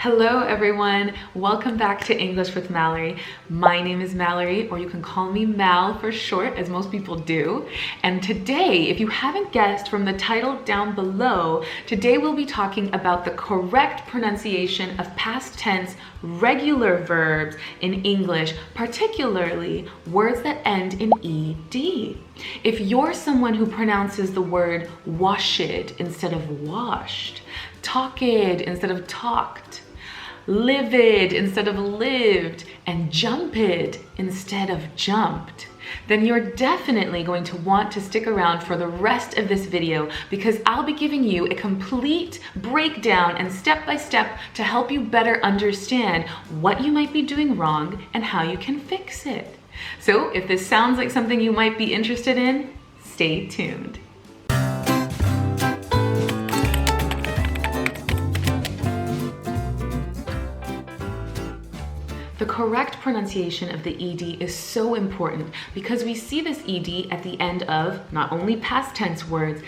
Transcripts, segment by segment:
Hello everyone, welcome back to English with Malorie. My name is Malorie, or you can call me Mal for short, as most people do. And today, if you haven't guessed from the title down below, today we'll be talking about the correct pronunciation of past tense regular verbs in English, particularly words that end in ed. If you're someone who pronounces the word washed instead of washed, talked instead of talked, livid instead of lived, and jumped instead of jumped, then you're definitely going to want to stick around for the rest of this video because I'll be giving you a complete breakdown and step-by-step to help you better understand what you might be doing wrong and how you can fix it. So if this sounds like something you might be interested in, stay tuned. The correct pronunciation of the ed is so important because we see this ed at the end of not only past tense words,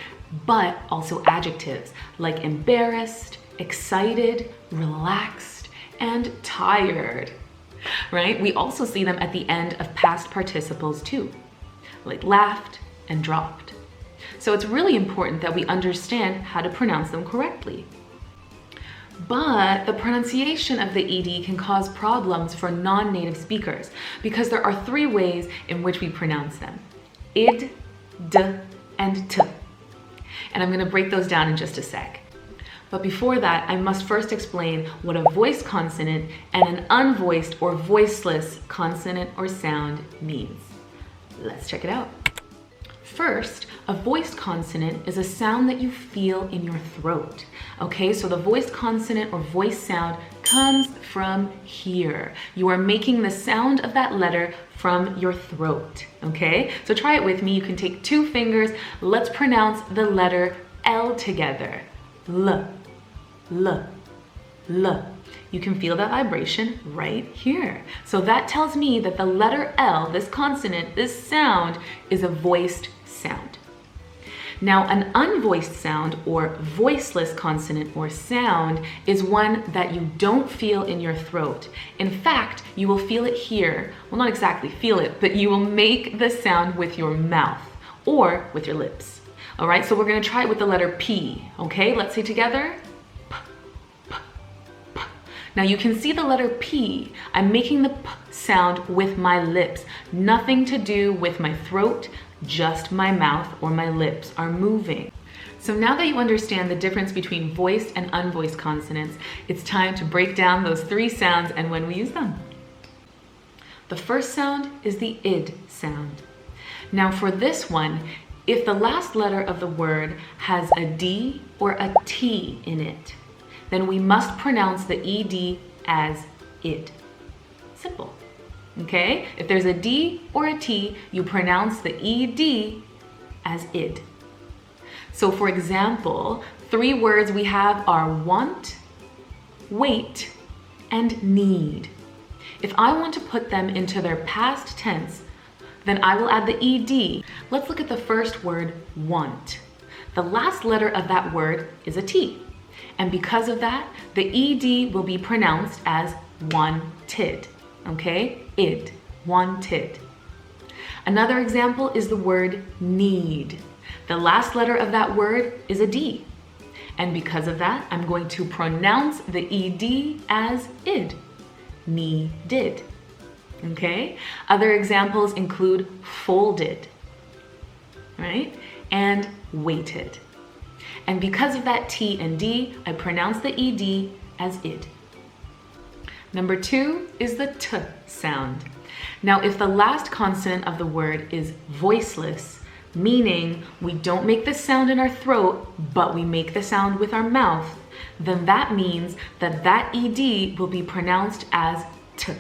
but also adjectives like embarrassed, excited, relaxed, and tired, right? We also see them at the end of past participles too, like laughed and dropped. So it's really important that we understand how to pronounce them correctly. But the pronunciation of the ed can cause problems for non-native speakers because there are three ways in which we pronounce them: id, d, and t. And I'm going to break those down in just a sec. But before that, I must first explain what a voiced consonant and an unvoiced or voiceless consonant or sound means. Let's check it out. First, a voiced consonant is a sound that you feel in your throat. Okay, so the voiced consonant or voice sound comes from here. You are making the sound of that letter from your throat. Okay, so try it with me. You can take 2 fingers. Let's pronounce the letter L together. L, L, L. You can feel that vibration right here. So that tells me that the letter L, this consonant, this sound, is a voiced sound. Now, an unvoiced sound or voiceless consonant or sound is one that you don't feel in your throat. In fact, you will feel it here. Well, not exactly feel it, but you will make the sound with your mouth or with your lips. All right, so we're going to try it with the letter P. Okay, let's say together. Now you can see the letter P. I'm making the P sound with my lips. Nothing to do with my throat, just my mouth or my lips are moving. So now that you understand the difference between voiced and unvoiced consonants, it's time to break down those 3 sounds and when we use them. The first sound is the id sound. Now for this one, if the last letter of the word has a D or a T in it, then we must pronounce the ed as id. Simple. Okay? If there's a D or a T, you pronounce the ed as id. So for example, 3 words we have are want, wait, and need. If I want to put them into their past tense, then I will add the ed. Let's look at the first word, want. The last letter of that word is a T. And because of that, the ed will be pronounced as wanted. Okay? Id, wanted. Another example is the word need. The last letter of that word is a D. And because of that, I'm going to pronounce the ed as id. Needed. Okay? Other examples include folded, right? And waited. And because of that T and D, I pronounce the ed as id. Number 2 is the T sound. Now, if the last consonant of the word is voiceless, meaning we don't make the sound in our throat, but we make the sound with our mouth, then that means that that ed will be pronounced as T.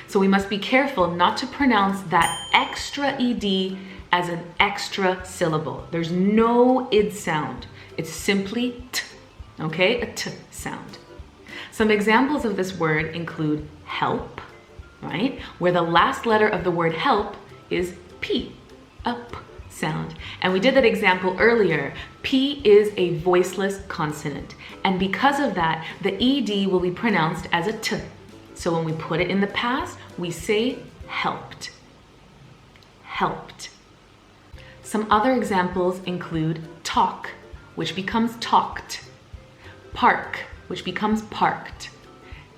So we must be careful not to pronounce that extra ed as an extra syllable. There's no id sound. It's simply T, okay? A T sound. Some examples of this word include help, right? Where the last letter of the word help is P, up, sound. And we did that example earlier. P is a voiceless consonant. And because of that, the ED will be pronounced as a T. So when we put it in the past, we say helped. Helped. Some other examples include talk, which becomes talked. Park, which becomes parked.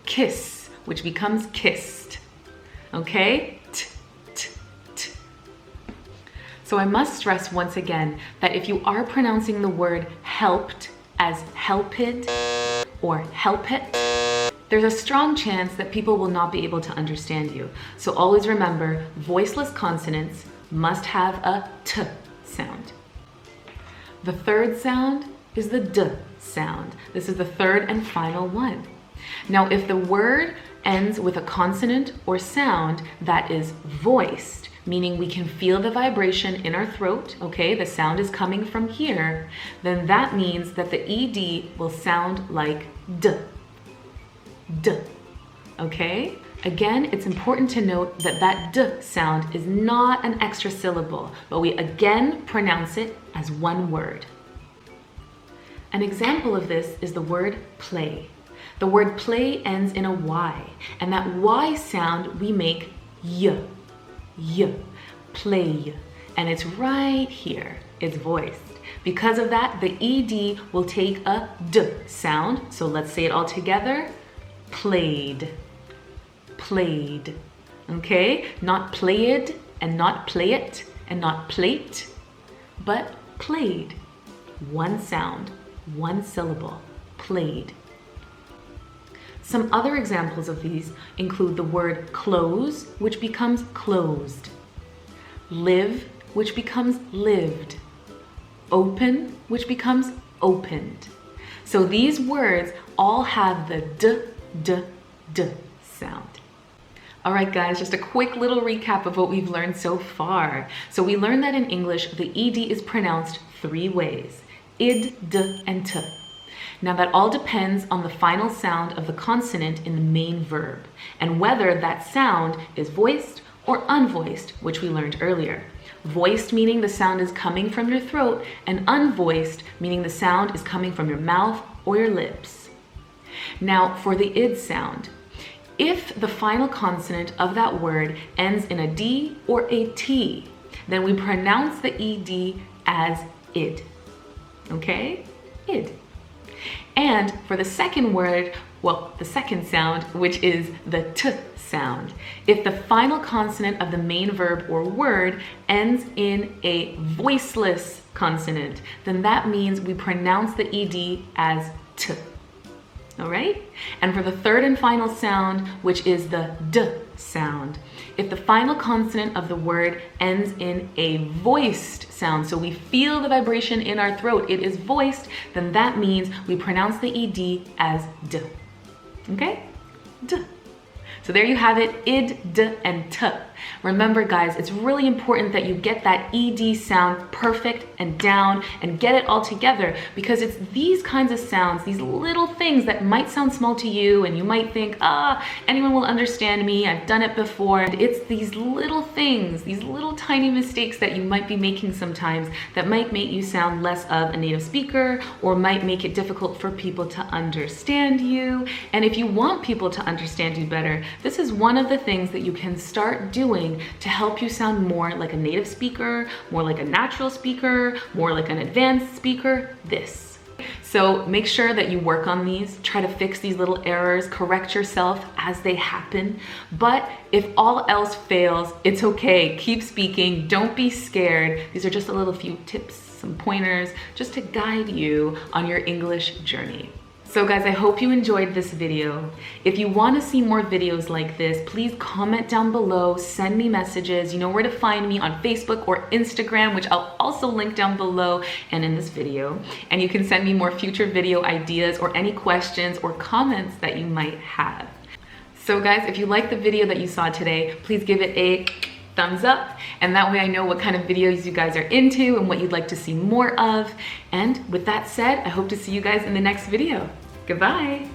Kiss, which becomes kissed. Okay? T, t, t. So I must stress once again that if you are pronouncing the word helped as helped or helpet, there's a strong chance that people will not be able to understand you. So always remember, voiceless consonants must have a T sound. The third sound is the D sound. This is the third and final one. Now, if the word ends with a consonant or sound that is voiced, meaning we can feel the vibration in our throat, okay, the sound is coming from here, then that means that the ED will sound like D. D, okay? Again, it's important to note that that D sound is not an extra syllable, but we again pronounce it as one word. An example of this is the word play. The word play ends in a Y, and that Y sound we make Y, Y, play, and it's right here, it's voiced. Because of that, the ED will take a D sound, so let's say it all together, played, played, okay? Not played, and not play it, and not plate, but played. One sound, one syllable, played. Some other examples of these include the word close, which becomes closed, live, which becomes lived, open, which becomes opened. So these words all have the D, D, D sound. All right, guys, just a quick little recap of what we've learned so far. So we learned that in English, the ED is pronounced 3 ways: id, d, and t. Now that all depends on the final sound of the consonant in the main verb, and whether that sound is voiced or unvoiced, which we learned earlier. Voiced meaning the sound is coming from your throat, and unvoiced meaning the sound is coming from your mouth or your lips. Now for the id sound, if the final consonant of that word ends in a D or a T, then we pronounce the ED as id, okay? Id. And for the second word, well, the second sound, which is the T sound, if the final consonant of the main verb or word ends in a voiceless consonant, then that means we pronounce the ED as T. All right? And for the third and final sound, which is the D sound, if the final consonant of the word ends in a voiced sound, so we feel the vibration in our throat, it is voiced, then that means we pronounce the ED as D. Okay? D. So there you have it, id, d, and t. Remember guys, it's really important that you get that ED sound perfect and down and get it all together, because it's these kinds of sounds, these little things that might sound small to you and you might think, anyone will understand me, I've done it before. And it's these little things, these little tiny mistakes that you might be making sometimes that might make you sound less of a native speaker or might make it difficult for people to understand you. And if you want people to understand you better, this is one of the things that you can start doing to help you sound more like a native speaker, more like a natural speaker, more like an advanced speaker, this. So make sure that you work on these, try to fix these little errors, correct yourself as they happen. But if all else fails, it's okay. Keep speaking, don't be scared. These are just a little few tips, some pointers, just to guide you on your English journey. So guys, I hope you enjoyed this video. If you want to see more videos like this, please comment down below, send me messages. You know where to find me on Facebook or Instagram, which I'll also link down below and in this video. And you can send me more future video ideas or any questions or comments that you might have. So guys, if you like the video that you saw today, please give it a thumbs up, and that way I know what kind of videos you guys are into and what you'd like to see more of. And with that said, I hope to see you guys in the next video. Goodbye.